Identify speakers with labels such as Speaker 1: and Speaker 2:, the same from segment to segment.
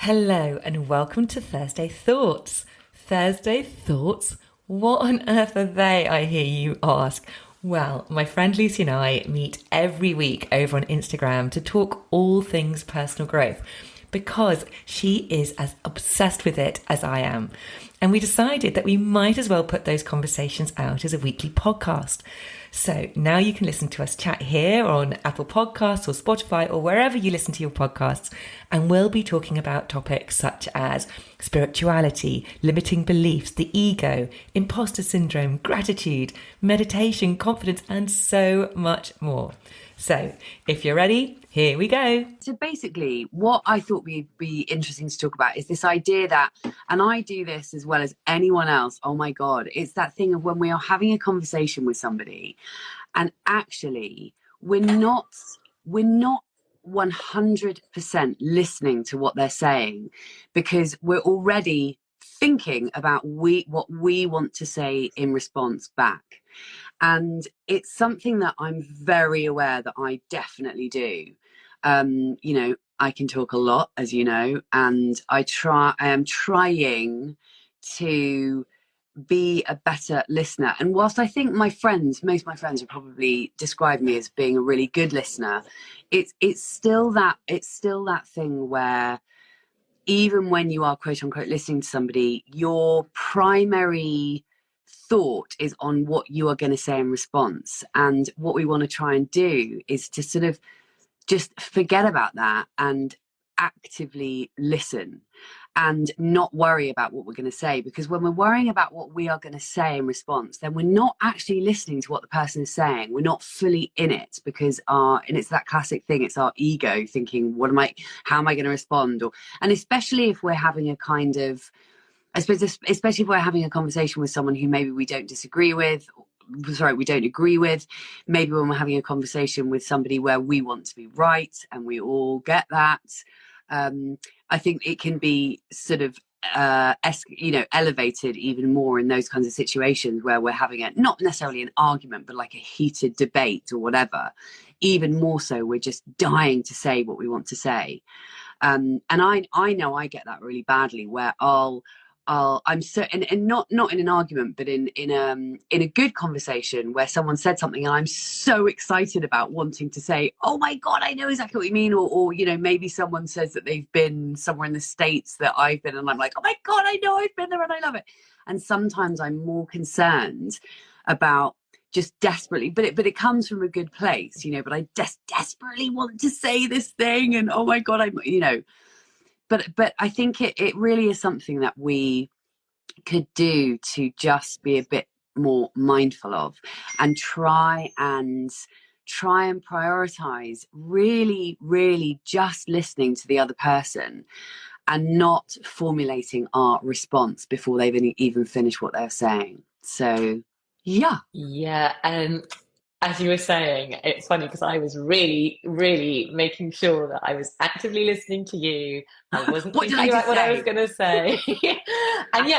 Speaker 1: Hello and welcome to Thursday Thoughts. Thursday Thoughts? What on earth are they, I hear you ask? Well, my friend Lucy and I meet every week over on Instagram to talk all things personal growth because she is as obsessed with it as I am. And we decided that we might as well put those conversations out as a weekly podcast. So now you can listen to us chat here on Apple Podcasts or Spotify or wherever you listen to your podcasts. And we'll be talking about topics such as spirituality, limiting beliefs, the ego, imposter syndrome, gratitude, meditation, confidence, and so much more. So if you're ready, here we go.
Speaker 2: So basically, what I thought would be interesting to talk about is this idea that, and I do this as well as anyone else, oh my God, it's that thing of when we are having a conversation with somebody and actually we're not 100% listening to what they're saying because we're already thinking about what we want to say in response back. And it's something that I'm very aware that I definitely do. I can talk a lot, as you know, and I am trying to be a better listener. And whilst I think most of my friends would probably describe me as being a really good listener, it's still that thing where even when you are quote unquote listening to somebody, your primary thought is on what you are going to say in response. And what we want to try and do is to sort of just forget about that and actively listen and not worry about what we're going to say, because when we're worrying about what we are going to say in response, then we're not actually listening to what the person is saying. We're not fully in it because and it's that classic thing, it's our ego thinking, how am I going to respond? And especially if we're having a kind of, I suppose, especially if we're having a conversation with someone who maybe we don't agree with, maybe when we're having a conversation with somebody where we want to be right, and we all get that. I think it can be sort of elevated even more in those kinds of situations where we're having not necessarily an argument, but like a heated debate or whatever. Even more so, we're just dying to say what we want to say. And I know I get that really badly, where I'm so, and not in an argument, but in a good conversation where someone said something and I'm so excited about wanting to say, oh my God, I know exactly what you mean. Or maybe someone says that they've been somewhere in the States that I've been, and I'm like, oh my God, I know I've been there and I love it. And sometimes I'm more concerned about just desperately, but it comes from a good place, but I desperately want to say this thing, and oh my God, but I think it really is something that we could do to just be a bit more mindful of, and try and prioritize really, really just listening to the other person and not formulating our response before they've even finished what they're saying. So, yeah.
Speaker 3: Yeah, and as you were saying, it's funny because I was really, really making sure that I was actively listening to you. I wasn't
Speaker 2: What did
Speaker 3: thinking
Speaker 2: I
Speaker 3: about
Speaker 2: just
Speaker 3: what I
Speaker 2: say?
Speaker 3: was going to say. And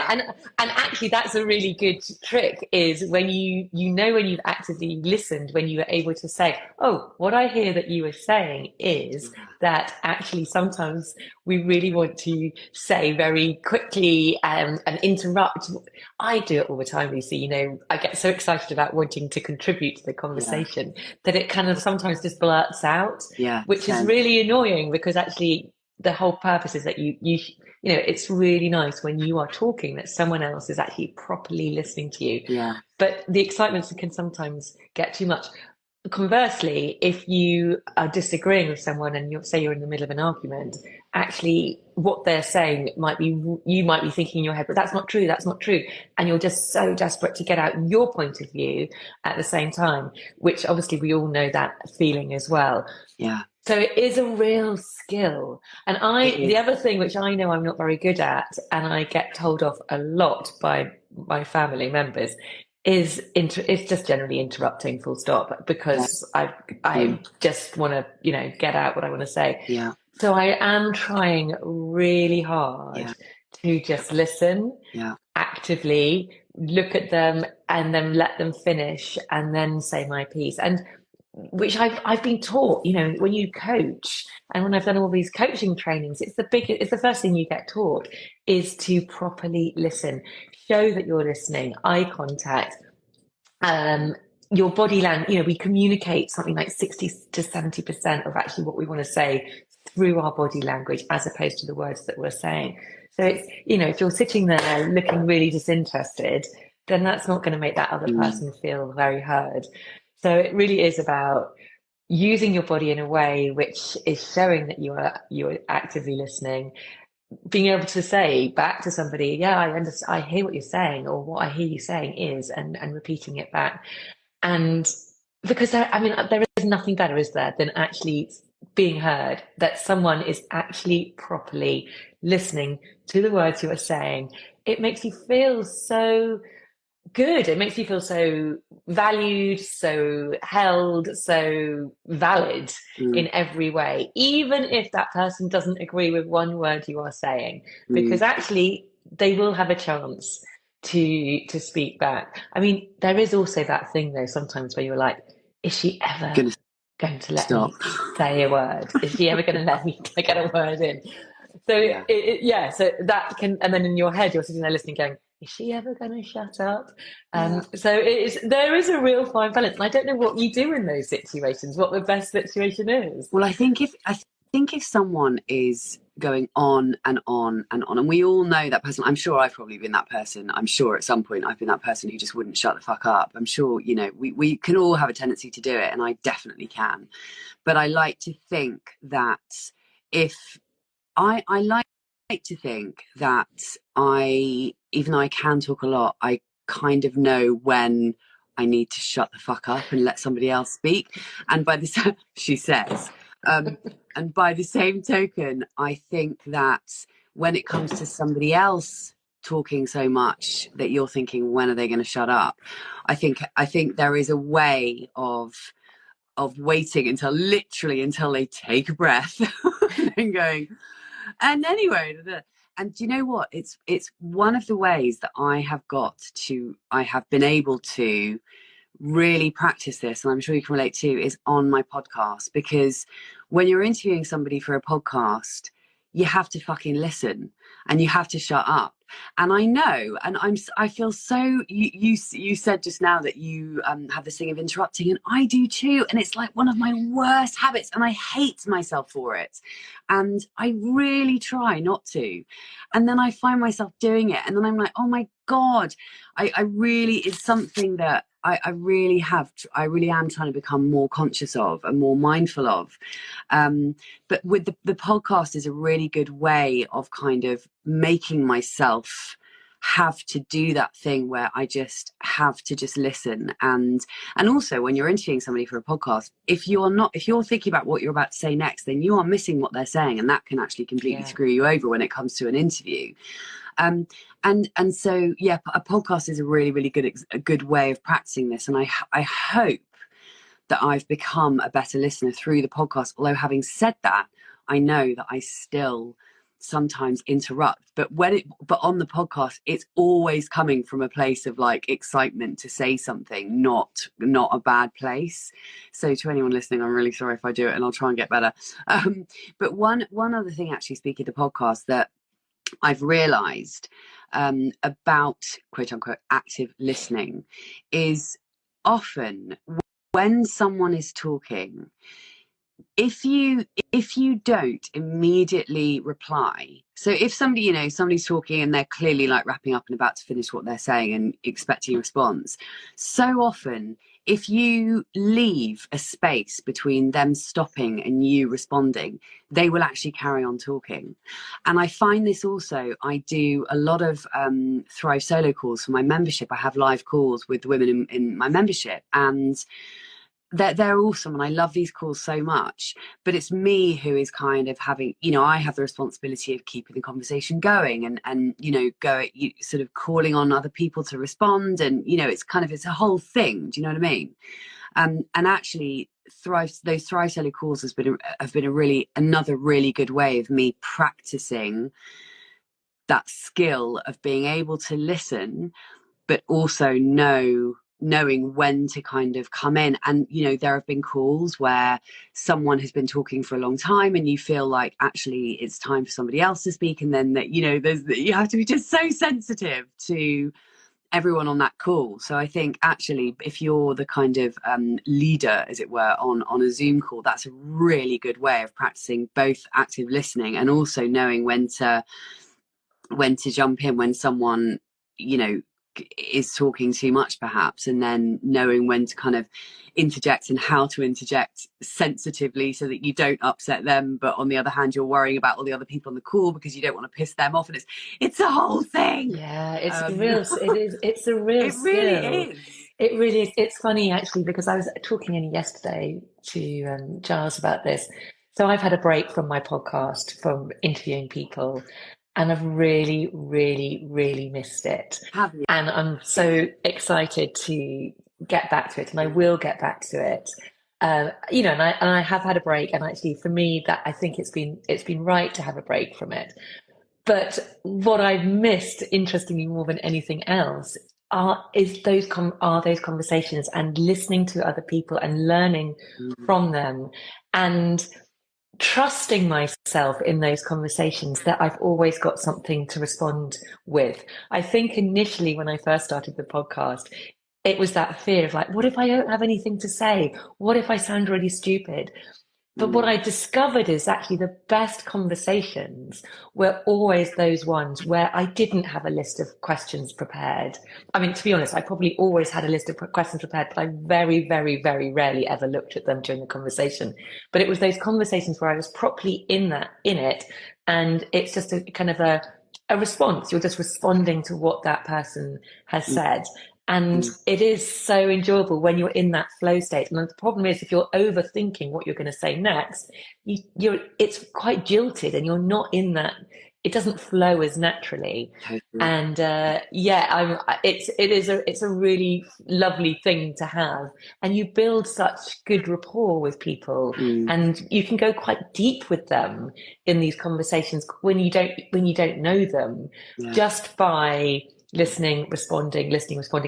Speaker 3: actually, that's a really good trick, is when when you've actively listened, when you are able to say, oh, what I hear that you were saying is that actually sometimes we really want to say very quickly and interrupt. I do it all the time, Lucy. I get so excited about wanting to contribute to the conversation that it kind of sometimes just blurts out, which is really annoying, because actually the whole purpose is that it's really nice when you are talking that someone else is actually properly listening to you.
Speaker 2: Yeah.
Speaker 3: But the excitement can sometimes get too much. Conversely, if you are disagreeing with someone and you're in the middle of an argument, actually what they're saying you might be thinking in your head, but that's not true, and you're just so desperate to get out your point of view at the same time, which obviously we all know that feeling as well.
Speaker 2: Yeah.
Speaker 3: So it is a real skill. And the other thing which I know I'm not very good at, and I get told off a lot by my family members, is just generally interrupting, full stop, because I just want to get out what I want to say.
Speaker 2: Yeah.
Speaker 3: So I am trying really hard to just listen, actively look at them, and then let them finish, and then say my piece. And which I've been taught, you know, when you coach and when I've done all these coaching trainings, it's the first thing you get taught is to properly listen, show that you're listening, eye contact, um, your body language. You know, we communicate something like 60 to 70% of actually what we want to say through our body language as opposed to the words that we're saying. So it's, you know, if you're sitting there looking really disinterested, then that's not going to make that other person feel very heard. So it really is about using your body in a way which is showing that you're actively listening, being able to say back to somebody, yeah, I understand, I hear what you're saying, or what I hear you saying is, and repeating it back. And because there is nothing better, is there, than actually being heard, that someone is actually properly listening to the words you are saying. It makes you feel so good. It makes you feel so valued, so held, so valid in every way, even if that person doesn't agree with one word you are saying, because actually they will have a chance to speak back. I mean, there is also that thing though, sometimes where you're like, is she ever going to let me say a word? Is she ever going to let me get a word in? So so that can, and then in your head you're sitting there listening, going, is she ever going to shut up? So there is a real fine balance. And I don't know what you do in those situations, what the best situation is.
Speaker 2: Well, I think if someone is going on and on and on, and we all know that person, I'm sure I've probably been that person. I'm sure at some point I've been that person who just wouldn't shut the fuck up. I'm sure, you know, we can all have a tendency to do it, and I definitely can. But I like to think that if I like to think that even though I can talk a lot, I kind of know when I need to shut the fuck up and let somebody else speak. And by the she says, and by the same token, I think that when it comes to somebody else talking so much that you're thinking, when are they going to shut up? I think there is a way of waiting until they take a breath and going, and anyway, and do you know what? It's one of the ways that I have been able to really practice this, and I'm sure you can relate to, is on my podcast. Because when you're interviewing somebody for a podcast, you have to fucking listen and you have to shut up. And I know, and I feel so, you said just now that you have this thing of interrupting, and I do too, and it's like one of my worst habits, and I hate myself for it, and I really try not to, and then I find myself doing it, and then I'm like, oh my god, I really, it's something that I really am trying to become more conscious of and more mindful of. But with the podcast is a really good way of kind of making myself have to do that thing where I just have to just listen. And also when you're interviewing somebody for a podcast, if you're thinking about what you're about to say next, then you are missing what they're saying, and that can actually completely screw you over when it comes to an interview. And so a podcast is a really, really good way of practicing this, and I hope that I've become a better listener through the podcast. Although having said that, I know that I still sometimes interrupt, but on the podcast, it's always coming from a place of like excitement to say something, not a bad place. So to anyone listening, I'm really sorry if I do it, and I'll try and get better. But one other thing, actually, speaking of the podcast, that I've realized about quote unquote active listening is often when someone is talking, if you don't immediately reply. So if somebody's talking and they're clearly like wrapping up and about to finish what they're saying and expecting a response, so often if you leave a space between them stopping and you responding, they will actually carry on talking. And I find this also, I do a lot of Thrive solo calls for my membership. I have live calls with women in my membership, and they're awesome, and I love these calls so much. But it's me who is kind of having, I have the responsibility of keeping the conversation going and sort of calling on other people to respond, and it's a whole thing. Do you know what I mean? And actually, those Thrive solo calls have been another really good way of me practicing that skill of being able to listen, but also know knowing when to kind of come in. And there have been calls where someone has been talking for a long time and you feel like actually it's time for somebody else to speak, and then that you have to be just so sensitive to everyone on that call. So I think actually if you're the kind of leader, as it were, on a Zoom call, that's a really good way of practicing both active listening and also knowing when to jump in when someone is talking too much perhaps, and then knowing when to kind of interject and how to interject sensitively so that you don't upset them, but on the other hand you're worrying about all the other people on the call because you don't want to piss them off, and it's a whole thing.
Speaker 3: Yeah, it's a real
Speaker 2: it
Speaker 3: skill.
Speaker 2: really is.
Speaker 3: It really is. It's funny actually, because I was talking only yesterday to Giles about this. So I've had a break from my podcast, from interviewing people, and I've really, really, really missed it.
Speaker 2: Have you?
Speaker 3: And I'm so excited to get back to it, and I will get back to it. And I have had a break, and actually for me, that I think it's been right to have a break from it. But what I've missed, interestingly, more than anything else, are those conversations and listening to other people and learning from them, and trusting myself in those conversations that I've always got something to respond with. I think initially when I first started the podcast, it was that fear of like, what if I don't have anything to say? What if I sound really stupid? But what I discovered is actually the best conversations were always those ones where I didn't have a list of questions prepared. I mean, to be honest, I probably always had a list of questions prepared, but I very, very, very rarely ever looked at them during the conversation. But it was those conversations where I was properly in it, and it's just a kind of a response. You're just responding to what that person has said. And it is so enjoyable when you're in that flow state. And the problem is, if you're overthinking what you're going to say next, it's quite jilted, and you're not in that. It doesn't flow as naturally. And it's a really lovely thing to have. And you build such good rapport with people, and you can go quite deep with them in these conversations when you don't know them, just by listening, responding,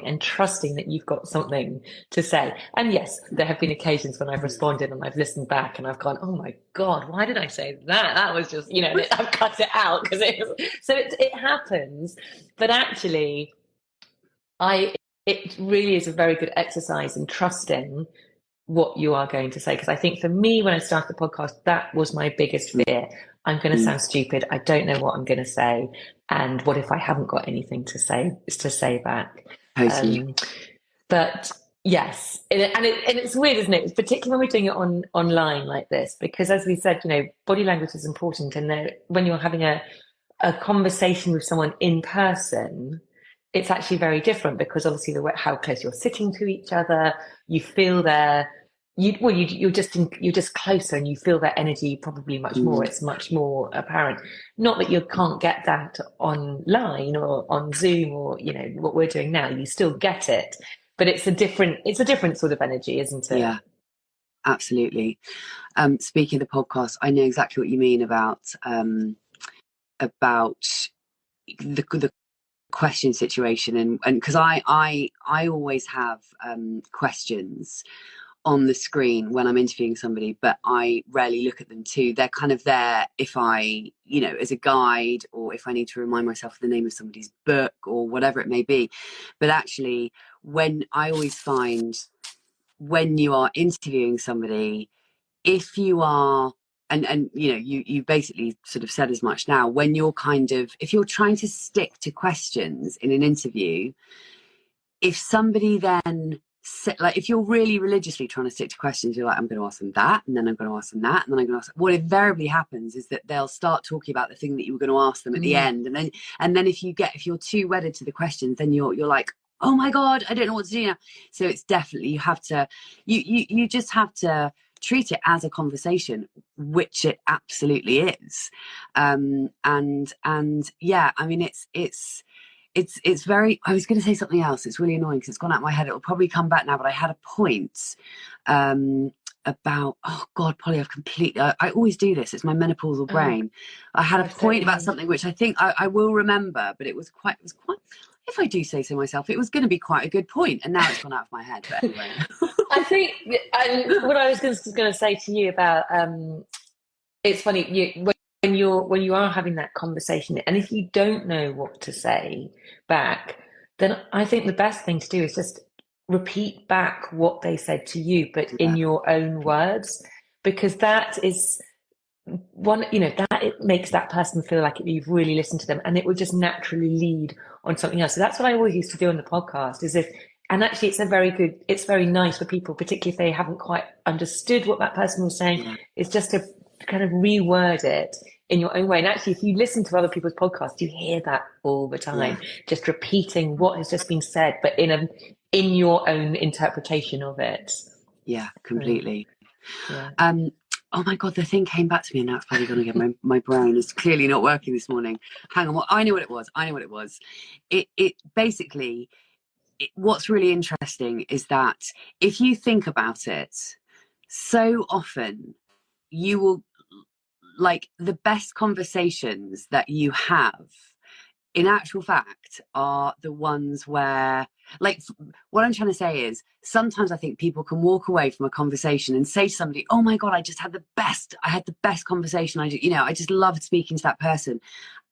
Speaker 3: and trusting that you've got something to say. And yes, there have been occasions when I've responded and I've listened back and I've gone, oh my God, why did I say that? That was just, I've cut it out it happens. But actually, it really is a very good exercise in trusting what you are going to say. Because I think for me, when I started the podcast, that was my biggest fear. I'm going to sound stupid. I don't know what I'm going to say. And what if I haven't got anything to say back?
Speaker 2: Totally.
Speaker 3: But yes, it's weird, isn't it? Particularly when we're doing it online like this, because as we said, body language is important. And when you're having a conversation with someone in person, it's actually very different, because obviously how close you're sitting to each other, you feel you're just closer, and you feel that energy probably much more. It's much more apparent. Not that you can't get that online or on Zoom or what we're doing now. You still get it, but it's a different sort of energy, isn't it?
Speaker 2: Yeah, absolutely. Speaking of the podcast, I know exactly what you mean about the question situation, and because I always have questions on the screen when I'm interviewing somebody, but I rarely look at them too. They're kind of there if I, as a guide, or if I need to remind myself of the name of somebody's book or whatever it may be. But actually, when I always find when you are interviewing somebody, if you are, and you basically sort of said as much now, when you're if you're trying to stick to questions in an interview, if somebody then, like if you're really religiously trying to stick to questions, you're like, I'm going to ask them that, and then I'm going to ask them that, and then I'm going to ask them. What invariably happens is that they'll start talking about the thing that you were going to ask them at the end, and then if you're too wedded to the questions, then you're like, oh my God, I don't know what to do now. So it's definitely, you have to, you just have to treat it as a conversation, which it absolutely is. And yeah, I mean, it's very, I was going to say something else. It's really annoying because it's gone out of my head. It'll probably come back now, but I had a point about, oh God, Polly, I always do this. It's my menopausal brain. I had a point about something which I think I will remember, but it was quite, if I do say so myself, it was going to be quite a good point, and now it's gone out of my head. But anyway.
Speaker 3: I think, and what I was going to say to you about, it's funny, when you are having that conversation, and if you don't know what to say back, then I think the best thing to do is just repeat back what they said to you, but in your own words, because that is one, that it makes that person feel like you've really listened to them, and it will just naturally lead on something else. So that's what I always used to do on the podcast, and actually it's very nice for people, particularly if they haven't quite understood what that person was saying, is just to kind of reword it in your own way. And actually, if you listen to other people's podcasts, you hear that all the time, just repeating what has just been said, but in your own interpretation of it.
Speaker 2: Yeah, completely.
Speaker 3: Yeah.
Speaker 2: Oh my God, the thing came back to me, and now it's probably going to get my brain is clearly not working this morning. Hang on, I know what it was. It basically, what's really interesting is that if you think about it, so often you will, like, the best conversations that you have in actual fact are the ones where, like, what I'm trying to say is sometimes I think people can walk away from a conversation and say to somebody, oh my God, I had the best conversation. I just loved speaking to that person.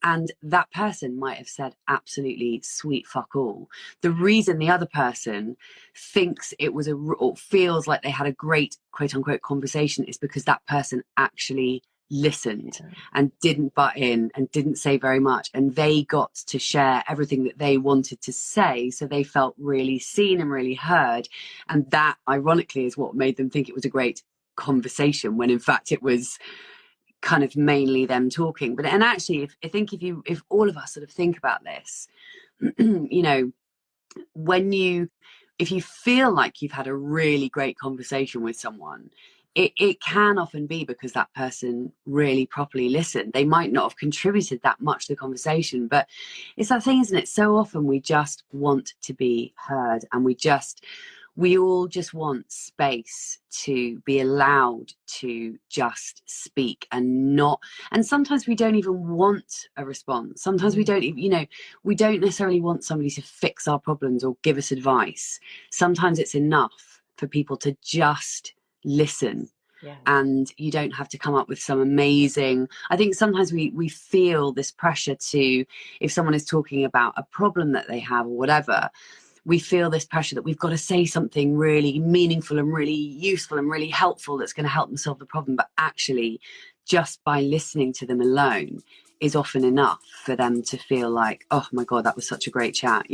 Speaker 2: And that person might have said absolutely sweet fuck all. The reason the other person thinks it was or feels like they had a great quote unquote conversation is because that person actually listened and didn't butt in and didn't say very much, and they got to share everything that they wanted to say, so they felt really seen and really heard, and that ironically is what made them think it was a great conversation, when in fact it was kind of mainly them talking. But and actually if all of us sort of think about this, if you feel like you've had a really great conversation with someone, it can often be because that person really properly listened. They might not have contributed that much to the conversation, but it's that thing, isn't it? So often we just want to be heard, and we all just want space to be allowed to just speak and sometimes we don't even want a response. Sometimes we don't even, we don't necessarily want somebody to fix our problems or give us advice. Sometimes it's enough for people to just listen. And you don't have to come up with some amazing, I think sometimes we feel this pressure to, if someone is talking about a problem that they have or whatever, we feel this pressure that we've got to say something really meaningful and really useful and really helpful that's going to help them solve the problem. But actually, just by listening to them alone is often enough for them to feel like, oh my God, that was such a great chat,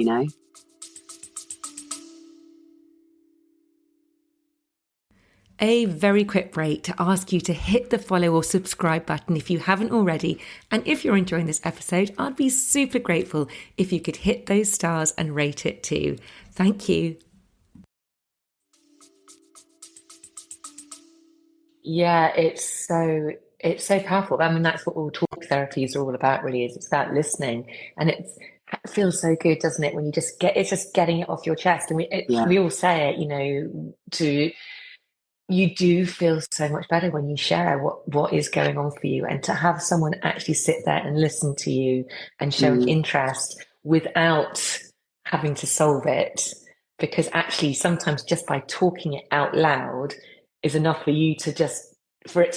Speaker 1: A very quick break to ask you to hit the follow or subscribe button if you haven't already. And if you're enjoying this episode, I'd be super grateful if you could hit those stars and rate it too. Thank you.
Speaker 3: Yeah, it's so powerful. I mean, that's what all talk therapies are all about, really, is it's about listening. And it feels so good, doesn't it, when it's just getting it off your chest. And we all say it, you do feel so much better when you share what is going on for you, and to have someone actually sit there and listen to you and show an interest without having to solve it. Because actually sometimes just by talking it out loud is enough for you for it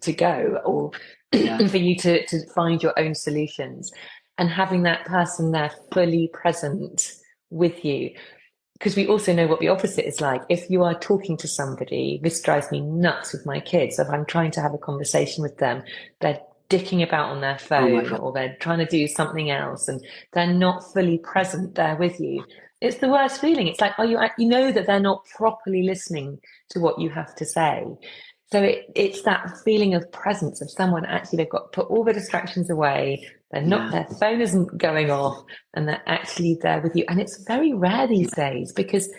Speaker 3: to go, or for you to find your own solutions, and having that person there fully present with you. Because we also know what the opposite is like. If you are talking to somebody, this drives me nuts with my kids. If I'm trying to have a conversation with them, they're dicking about on their phone, or they're trying to do something else, and they're not fully present there with you. It's the worst feeling. It's like, you know that they're not properly listening to what you have to say. So it's that feeling of presence, of someone actually, they've got put all the distractions away. They're not, their phone isn't going off, and they're actually there with you. And it's very rare these days, because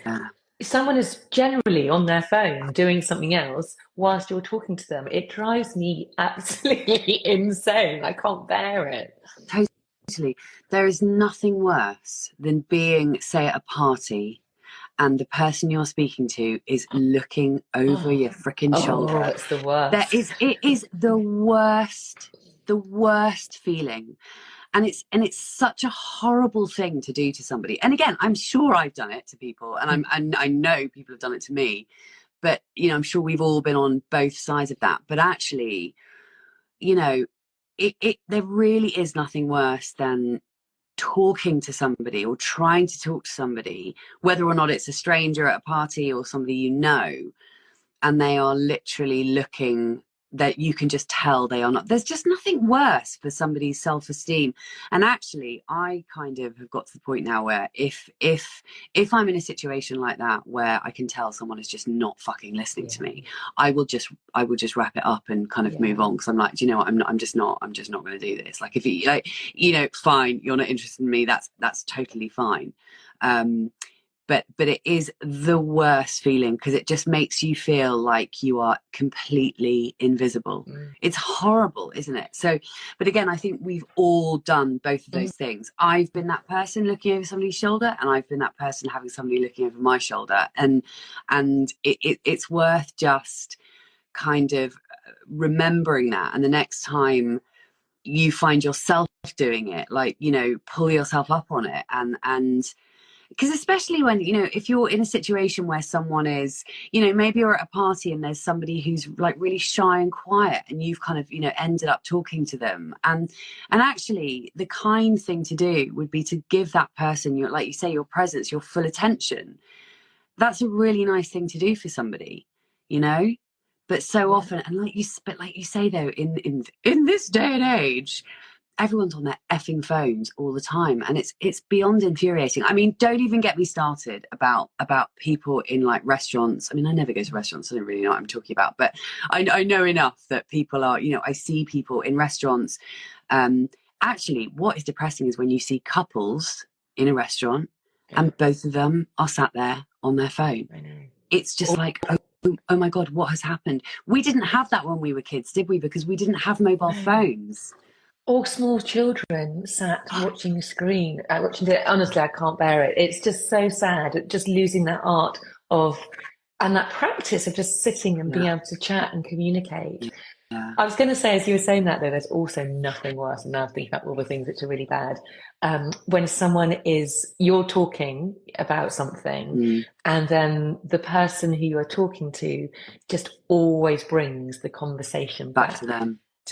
Speaker 3: someone is generally on their phone doing something else whilst you're talking to them. It drives me absolutely insane. I can't bear it.
Speaker 2: Totally. There is nothing worse than being, say, at a party, and the person you're speaking to is looking over your freaking shoulder.
Speaker 3: Oh, it's the worst.
Speaker 2: It is the worst feeling. and it's such a horrible thing to do to somebody. And again, I'm sure I've done it to people, and I know people have done it to me, but I'm sure we've all been on both sides of that. But actually, there really is nothing worse than talking to somebody or trying to talk to somebody, whether or not it's a stranger at a party or somebody and they are literally looking, that you can just tell they are not. There's just nothing worse for somebody's self-esteem. And actually, I kind of have got to the point now where if I'm in a situation like that where I can tell someone is just not fucking listening to me, I will just wrap it up and kind of move on, because I'm like, do you know what, I'm just not going to do this. Like, if you fine, you're not interested in me, that's totally fine. But it is the worst feeling, because it just makes you feel like you are completely invisible. It's horrible, isn't it? So, but again, I think we've all done both of those things. I've been that person looking over somebody's shoulder, and I've been that person having somebody looking over my shoulder. And it's worth just kind of remembering that. And the next time you find yourself doing it, like, pull yourself up on it, and because especially when, if you're in a situation where someone is, maybe you're at a party and there's somebody who's like really shy and quiet, and you've kind of, ended up talking to them. And actually the kind thing to do would be to give that person, like you say, your presence, your full attention. That's a really nice thing to do for somebody, But so often, and like you say though, in this day and age, everyone's on their effing phones all the time, and it's beyond infuriating. I mean, don't even get me started about people in like restaurants. I mean, I never go to restaurants, so I don't really know what I'm talking about, but I know enough that people are, I see people in restaurants. Actually, what is depressing is when you see couples in a restaurant and both of them are sat there on their phone. It's just like, oh my God, what has happened? We didn't have that when we were kids, did we? Because we didn't have mobile phones.
Speaker 3: Or small children sat watching a screen, watching it. Honestly, I can't bear it. It's just so sad, just losing that art and that practice of just sitting and being able to chat and communicate.
Speaker 2: Yeah.
Speaker 3: I was going to say, as you were saying that, though, there's also nothing worse, and now I'm thinking about all the things which are really bad. When you're talking about something, and then the person who you are talking to just always brings the conversation back to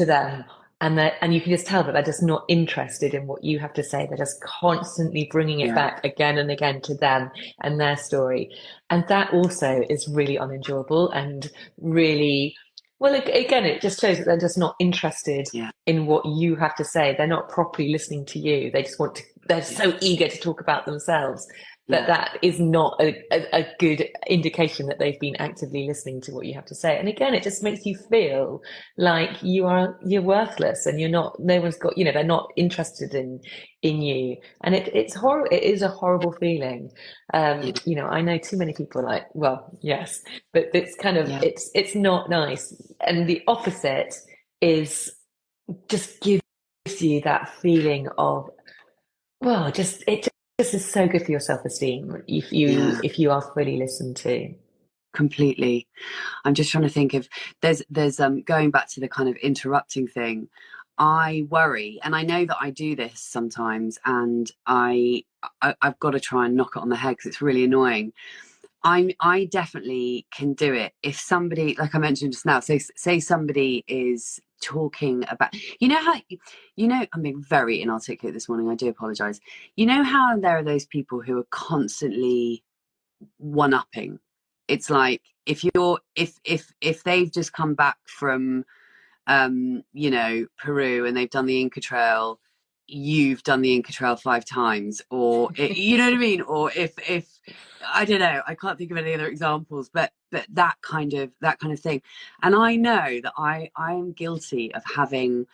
Speaker 3: them. And you can just tell that they're just not interested in what you have to say. They're just constantly bringing it back again and again to them and their story. And that also is really unenjoyable and really, well, again, it just shows that they're just not interested in what you have to say. They're not properly listening to you. They just they're so eager to talk about themselves. That is not a good indication that they've been actively listening to what you have to say. And again, it just makes you feel like you're worthless, and no one's got, they're not interested in you. And it's horrible. It is a horrible feeling. I know too many people like, well, yes, but it's kind of, it's not nice. And the opposite is just gives you that feeling of, well, this is so good for your self-esteem if you are fully listened to.
Speaker 2: Completely. I'm just trying to think of there's going back to the kind of interrupting thing. I worry, and I know that I do this sometimes, and I've got to try and knock it on the head because it's really annoying. I definitely can do it if somebody, like I mentioned just now, say somebody is talking about, I'm being very inarticulate this morning, I do apologize. How there are those people who are constantly one-upping. It's like if they've just come back from Peru and they've done the Inca Trail, you've done the Inca Trail 5 times, or you know what I mean? Or if I don't know, I can't think of any other examples, but that kind of thing. And I know that I am guilty of having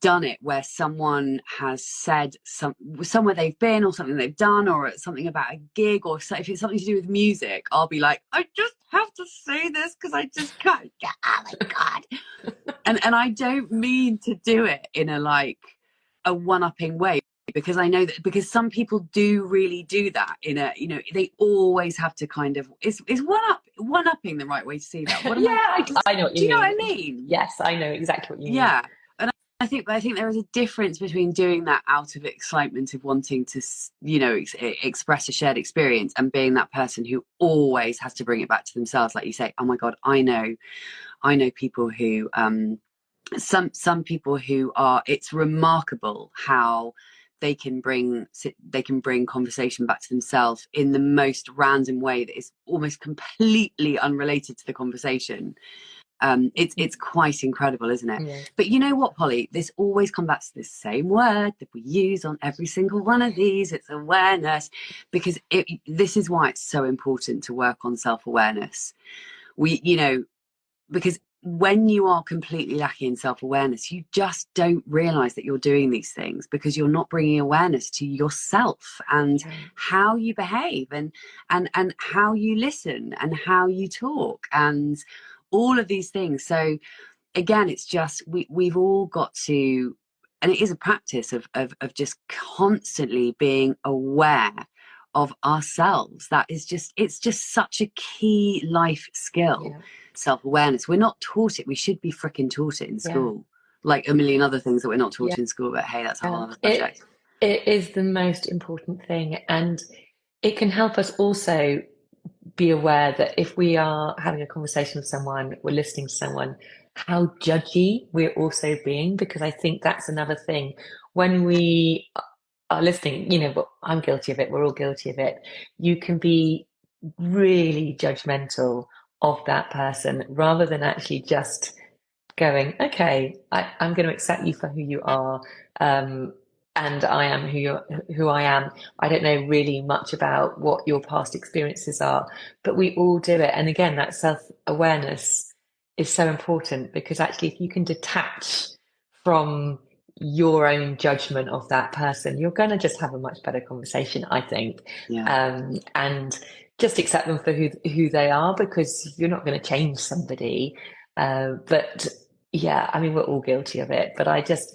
Speaker 2: done it where someone has said somewhere they've been or something they've done, or something about a gig, or if it's something to do with music, I'll be like, I just have to say this because I just can't. Oh my God. and I don't mean to do it in a one-upping way, because I know that, because some people do really do that they always have to kind of, is one-upping the right way to see that?
Speaker 3: I know what you mean.
Speaker 2: Do you know what I mean?
Speaker 3: Yes, I know exactly what you mean.
Speaker 2: Yeah. I think there is a difference between doing that out of excitement of wanting to, express a shared experience, and being that person who always has to bring it back to themselves. Like you say, oh my God, I know people who, some people who are, it's remarkable how they can bring conversation back to themselves in the most random way that is almost completely unrelated to the conversation. It's quite incredible, isn't it?
Speaker 3: Yeah.
Speaker 2: But you know what, Polly, this always comes back to this same word that we use on every single one of these. It's awareness, because this is why it's so important to work on self-awareness. Because when you are completely lacking in self-awareness, you just don't realize that you're doing these things, because you're not bringing awareness to yourself and how you behave, and how you listen, and how you talk, and all of these things. So again, it's just we've all got to, and it is a practice of just constantly being aware of ourselves. That is just, it's just such a key life skill. Self-awareness, we're not taught it. We should be freaking taught it in school, like a million other things that we're not taught in school. But hey, that's a whole other subject.
Speaker 3: It is the most important thing, and it can help us also be aware that if we are having a conversation with someone, we're listening to someone, how judgy we're also being, because I think that's another thing. When we are listening, but I'm guilty of it, we're all guilty of it. You can be really judgmental of that person, rather than actually just going, okay, I'm going to accept you for who you are, and I am who I am. I don't know really much about what your past experiences are, but we all do it. And again, that self-awareness is so important, because actually, if you can detach from your own judgment of that person, you're going to just have a much better conversation, I think. And just accept them for who they are, because you're not going to change somebody. But yeah, I mean, we're all guilty of it, but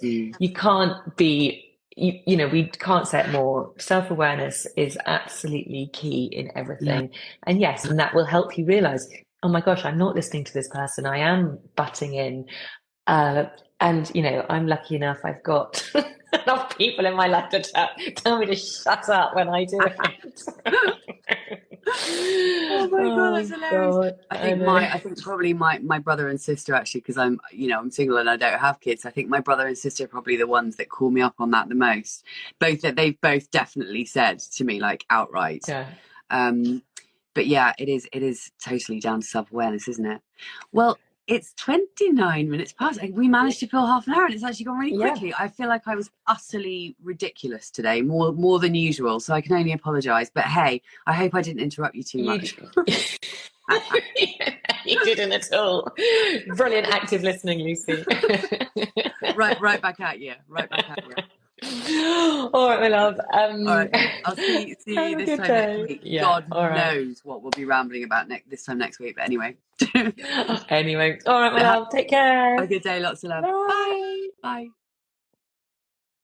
Speaker 3: you can't be, we can't say it more. Self-awareness is absolutely key in everything. And yes, and that will help you realize, oh my gosh, I'm not listening to this person. I am butting in. And, I'm lucky enough, I've got enough people in my life to tell me to shut up when I do it.
Speaker 2: Oh my God, that's hilarious. God, I think probably my brother and sister, actually, because I'm single and I don't have kids. I think my brother and sister are probably the ones that call me up on that the most. They've both definitely said to me, like, outright. But yeah, it is totally down to self-awareness, isn't it? Well, it's 29 minutes past. We managed to fill half an hour, and it's actually gone really quickly. I feel like I was utterly ridiculous today, more than usual. So I can only apologise. But hey, I hope I didn't interrupt you too much.
Speaker 3: You didn't at all. Brilliant active listening, Lucy.
Speaker 2: right back at you.
Speaker 3: All right, my love.
Speaker 2: All right, I'll see you this time next week.
Speaker 3: Yeah,
Speaker 2: God knows what we'll be rambling about this time next week. But anyway.
Speaker 3: All right, my love. Take care.
Speaker 2: Have a good day. Lots of love.
Speaker 3: Bye.
Speaker 2: Bye.